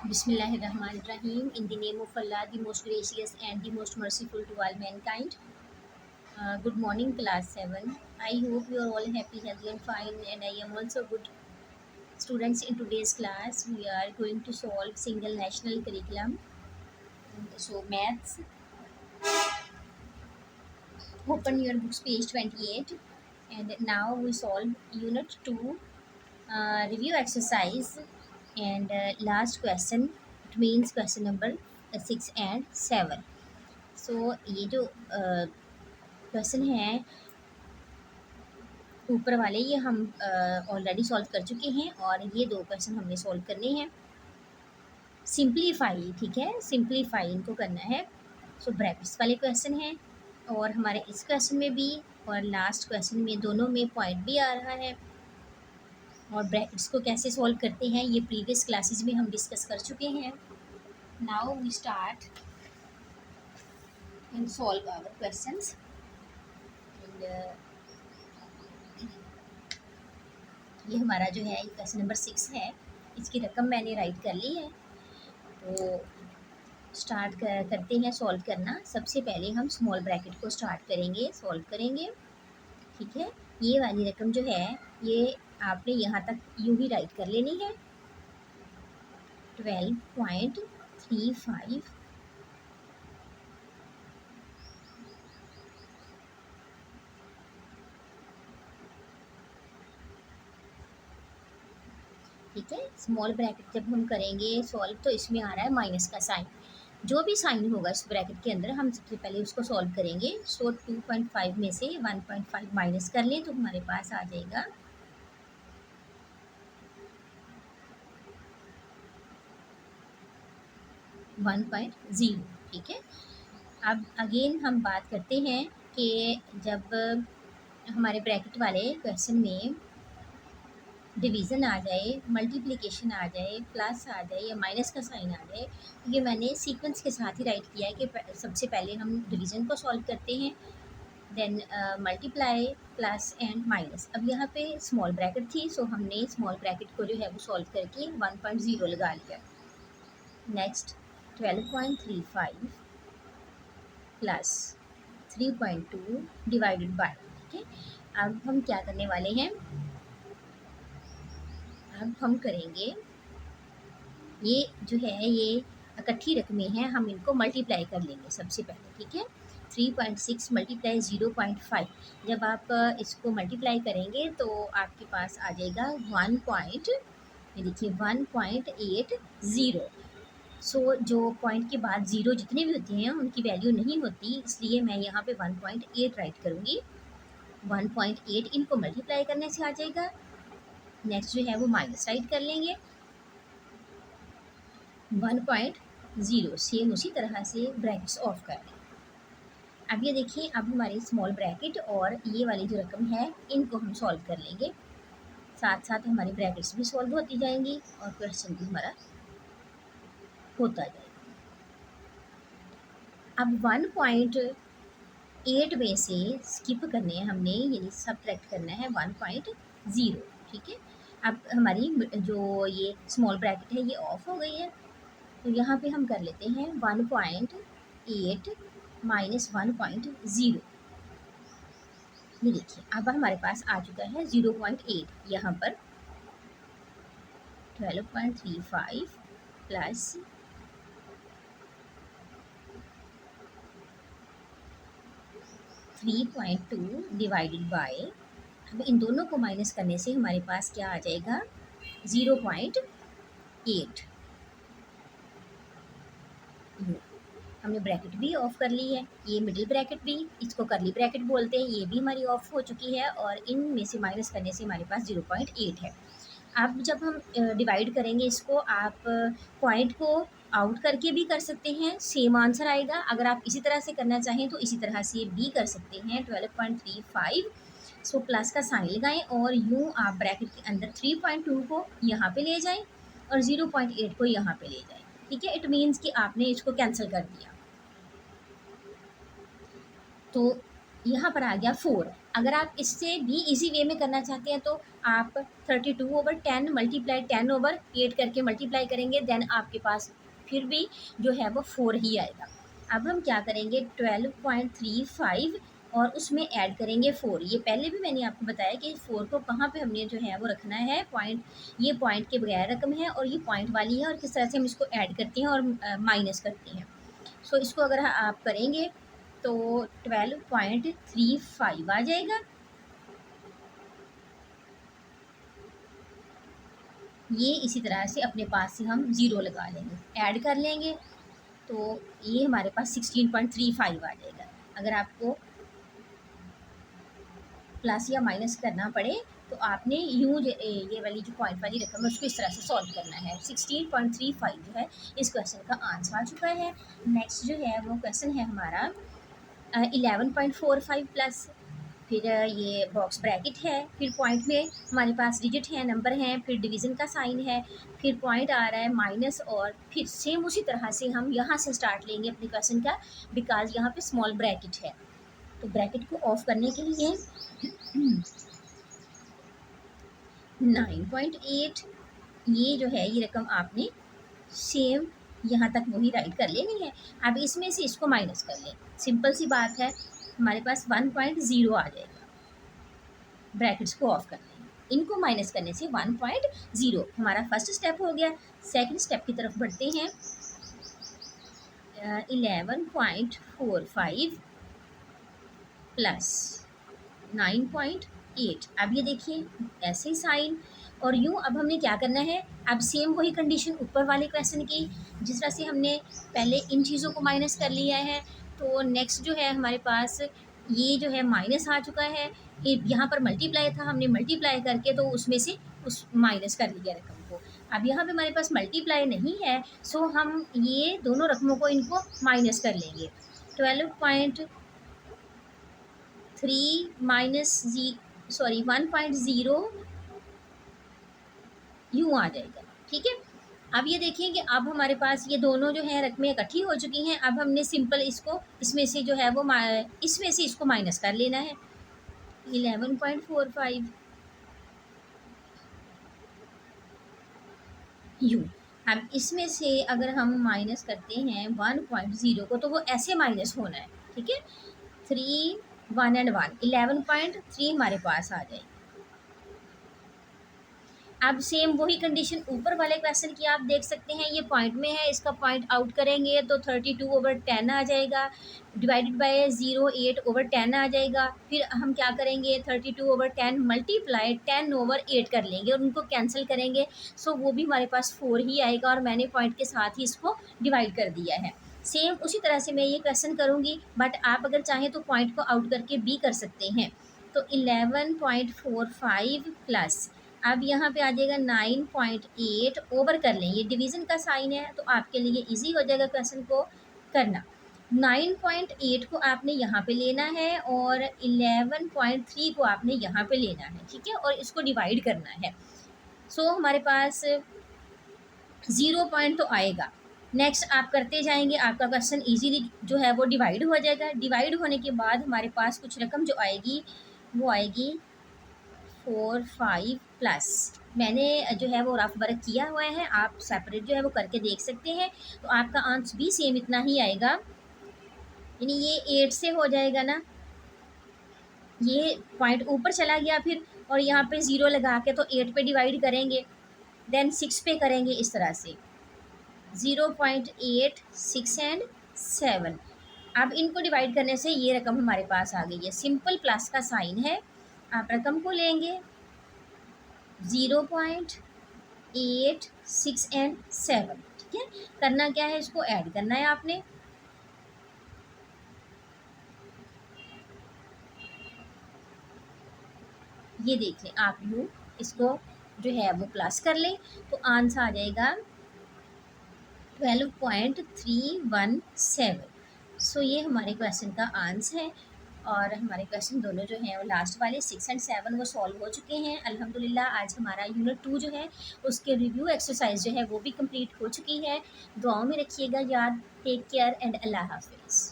Bismillahirrahmanirrahim. In the name of Allah, the most gracious and the most merciful to all mankind. Good morning, class 7. I hope you are all happy, healthy, and fine, and I am also good. Students, in today's class, we are going to solve single national curriculum. So, maths. Open your books, page 28. And now we solve Unit 2 review exercise. And last question, it means question number 6 and 7. सो ये जो question है ऊपर वाले ये हम already solve कर चुके हैं और ये दो क्वेश्चन हमने सॉल्व करने हैं सिंप्लीफाई। ठीक है, सिंप्लीफाई इनको करना है। सो ब्रैकेट्स वाले क्वेश्चन हैं और हमारे इस क्वेश्चन में भी और लास्ट क्वेश्चन में दोनों में पॉइंट भी आ रहा है। और ब्रैकेट्स को कैसे सॉल्व करते हैं ये प्रीवियस क्लासेस में हम डिस्कस कर चुके हैं। Now we start and solve our questions. ये हमारा जो है क्वेश्चन नंबर 6 है, इसकी रकम मैंने राइट कर ली है। तो स्टार्ट करते हैं सॉल्व करना। सबसे पहले हम स्मॉल ब्रैकेट को स्टार्ट करेंगे, सॉल्व करेंगे। ठीक है, ये वाली रकम जो है ये आपने यहाँ तक यूँ ही राइट कर लेनी है 12.35 ठीक है। स्मॉल ब्रैकेट जब हम करेंगे सॉल्व तो इसमें आ रहा है माइनस का साइन। जो भी साइन होगा इस ब्रैकेट के अंदर हम सबसे पहले उसको सॉल्व करेंगे। सो 2.5 में से 1.5 माइनस कर लें तो हमारे पास आ जाएगा 1.0। ठीक है, अब अगेन हम बात करते हैं कि जब हमारे ब्रैकेट वाले क्वेश्चन में डिवीज़न आ जाए, मल्टीप्लिकेशन आ जाए, प्लस आ जाए या माइनस का साइन आ जाए, ये मैंने सीक्वेंस के साथ ही राइट किया है कि सबसे पहले हम डिवीज़न को सॉल्व करते हैं, then multiply, plus and minus. अब यहाँ पे स्मॉल ब्रैकेट थी सो हमने स्मॉल ब्रैकेट को जो है वो सॉल्व करके 1.0 लगा लिया। Next 12.35 plus 3.2 divided by. ठीक है, अब हम क्या करने वाले हैं, अब हम करेंगे ये जो है ये इकट्ठी रकमें हैं, हम इनको मल्टीप्लाई कर लेंगे सबसे पहले। ठीक है, 3.6 मल्टीप्लाई 0.5, जब आप इसको मल्टीप्लाई करेंगे तो आपके पास आ जाएगा 1.80। सो जो पॉइंट के बाद ज़ीरो जितने भी होते हैं उनकी वैल्यू नहीं होती, इसलिए मैं यहाँ पे 1.8 राइट करूँगी। 1.8 इनको मल्टीप्लाई करने से आ जाएगा। नेक्स्ट जो है वो माइनस राइट कर लेंगे 1.0, सेम उसी तरह से ब्रैकेट्स ऑफ कर लें। अब ये देखिए, अब हमारे स्मॉल ब्रैकेट और ये वाली जो रकम है इनको हम सॉल्व कर लेंगे, साथ साथ हमारी ब्रैकेट्स भी सॉल्व होती जाएंगी और क्वेश्चन भी हमारा होता जाएगा। अब 1.8 में से स्किप करने हैं हमने, यानी सब्ट्रैक्ट करना है 1.0। ठीक है, अब हमारी जो ये स्मॉल ब्रैकेट है ये ऑफ हो गई है, तो यहाँ पे हम कर लेते हैं 1.8 माइनस 1.0। ये देखिए अब हमारे पास आ चुका है 0.8। यहाँ पर 12.35 प्लस 3.2 डिवाइडेड बाय, अब इन दोनों को माइनस करने से हमारे पास क्या आ जाएगा 0.8। हमने ब्रैकेट भी ऑफ कर ली है, ये मिडिल ब्रैकेट भी, इसको करली ब्रैकेट बोलते हैं, ये भी हमारी ऑफ हो चुकी है और इनमें से माइनस करने से हमारे पास 0.8 है। अब जब हम डिवाइड करेंगे इसको, आप पॉइंट को आउट करके भी कर सकते हैं, सेम आंसर आएगा। अगर आप इसी तरह से करना चाहें तो इसी तरह से भी कर सकते हैं। 12.35 सो प्लस का साइन लगाएं और यूँ आप ब्रैकेट के अंदर 3.2 को यहाँ पे ले जाएं और 0.8 को यहाँ पे ले जाएं। ठीक है, इट मीन्स कि आपने इसको कैंसिल कर दिया, तो यहाँ पर आ गया 4। अगर आप इससे भी इजी वे में करना चाहते हैं तो आप 32/10 मल्टीप्लाई 10/8 करके मल्टीप्लाई करेंगे, देन आपके पास फिर भी जो है वो 4 ही आएगा। अब हम क्या करेंगे, 12.35 और उसमें ऐड करेंगे 4। ये पहले भी मैंने आपको बताया कि 4 को कहाँ पे हमने जो है वो रखना है, पॉइंट, ये पॉइंट के बगैर रकम है और ये पॉइंट वाली है, और किस तरह से हम इसको ऐड करते हैं और माइनस करते हैं। सो इसको अगर आप करेंगे तो 12.35 आ जाएगा। ये इसी तरह से अपने पास से हम ज़ीरो लगा लेंगे, ऐड कर लेंगे, तो ये हमारे पास 16.35 आ जाएगा। अगर आपको प्लस या माइनस करना पड़े तो आपने यूँ ये वाली जो पॉइंट वाली रकम है उसको इस तरह से सॉल्व करना है। 16.35 जो है इस क्वेश्चन का आंसर आ चुका है। नेक्स्ट जो है वो क्वेश्चन है हमारा 11.45 प्लस, फिर ये बॉक्स ब्रैकेट है, फिर पॉइंट में हमारे पास डिजिट है, नंबर हैं, फिर डिवीज़न का साइन है, फिर पॉइंट आ रहा है माइनस, और फिर सेम उसी तरह से हम यहाँ से स्टार्ट लेंगे अपने क्वेश्चन का, बिकॉज यहाँ पे स्मॉल ब्रैकेट है। तो ब्रैकेट को ऑफ करने के लिए 9.8, ये जो है ये रकम आपने सेम यहाँ तक वही राइट कर लेनी है। अब इसमें से इसको माइनस कर लें, सिंपल सी बात है, हमारे पास 1.0 आ जाएगा। ब्रैकेट्स को ऑफ कर लें, इनको माइनस करने से 1.0 हमारा फर्स्ट स्टेप हो गया। सेकंड स्टेप की तरफ बढ़ते हैं। 11.45 प्लस 9.8। अब ये देखिए ऐसे ही साइन, और यूँ अब हमने क्या करना है, अब सेम वही कंडीशन ऊपर वाले क्वेश्चन की, जिस तरह से हमने पहले इन चीज़ों को माइनस कर लिया है, तो नेक्स्ट जो है हमारे पास ये जो है माइनस आ चुका है, यहाँ पर मल्टीप्लाई था, हमने मल्टीप्लाई करके तो उसमें से उस माइनस कर लिया रकम को। अब यहाँ पे हमारे पास मल्टीप्लाई नहीं है, सो हम ये दोनों रकमों को इनको माइनस कर लेंगे। 12.3 माइनस 1.0 यूँ आ जाएगा। ठीक है, अब ये देखिए कि अब हमारे पास ये दोनों जो है रकमें इकट्ठी हो चुकी हैं। अब हमने सिंपल इसको इसमें से जो है वो इसमें से इसको माइनस कर लेना है। 11.45 यूँ। अब इसमें से अगर हम माइनस करते हैं 1.0 को, तो वो ऐसे माइनस होना है। ठीक है, 3 1 एंड 1 11.3 हमारे पास आ जाएगी। अब सेम वही कंडीशन ऊपर वाले क्वेश्चन की आप देख सकते हैं, ये पॉइंट में है, इसका पॉइंट आउट करेंगे तो 32/10 आ जाएगा, डिवाइडेड बाय 0.8/10 आ जाएगा। फिर हम क्या करेंगे, 32/10 मल्टीप्लाई 10/8 कर लेंगे और उनको कैंसिल करेंगे, सो वो भी हमारे पास 4 ही आएगा, और मैंने पॉइंट के साथ ही इसको डिवाइड कर दिया है। सेम उसी तरह से मैं ये क्वेश्चन करूँगी, बट आप अगर चाहें तो पॉइंट को आउट करके भी कर सकते हैं। तो 11.45 प्लस, अब यहाँ पे आ जाएगा 9.8 ओवर कर लें, ये डिवीज़न का साइन है तो आपके लिए इजी हो जाएगा क्वेश्चन को करना। 9.8 को आपने यहाँ पे लेना है और 11.3 को आपने यहाँ पे लेना है। ठीक है, और इसको डिवाइड करना है। सो हमारे पास 0 पॉइंट तो आएगा। नेक्स्ट आप करते जाएंगे, आपका क्वेश्चन इजीली जो है वो डिवाइड हो जाएगा। डिवाइड होने के बाद हमारे पास कुछ रकम जो आएगी वो आएगी 4 5 प्लस, मैंने जो है वो रफ वर्क किया हुआ है, आप सेपरेट जो है वो करके देख सकते हैं, तो आपका आंसर भी सेम इतना ही आएगा। यानी ये 8 से हो जाएगा ना, ये पॉइंट ऊपर चला गया फिर, और यहाँ पे 0 लगा के तो 8 पे डिवाइड करेंगे, देन 6 पे करेंगे, इस तरह से 0.8 6 एंड 7। अब इनको डिवाइड करने से ये रकम हमारे पास आ गई है, सिंपल प्लस का साइन है। आप रकम को लेंगे 0.8 6 एंड 7। ठीक है, करना क्या है, इसको ऐड करना है आपने। ये देख लें आप, यूँ इसको जो है वो प्लस कर लें तो आंसर आ जाएगा 12.317। सो ये हमारे क्वेश्चन का आंसर है, और हमारे क्वेश्चन दोनों जो हैं वो लास्ट वाले 6 एंड 7 वो सॉल्व हो चुके हैं अल्हम्दुलिल्लाह। आज हमारा यूनिट 2 जो है उसके रिव्यू एक्सरसाइज जो है वो भी कंप्लीट हो चुकी है। दुआओं में रखिएगा याद। टेक केयर एंड अल्लाह हाफिज़।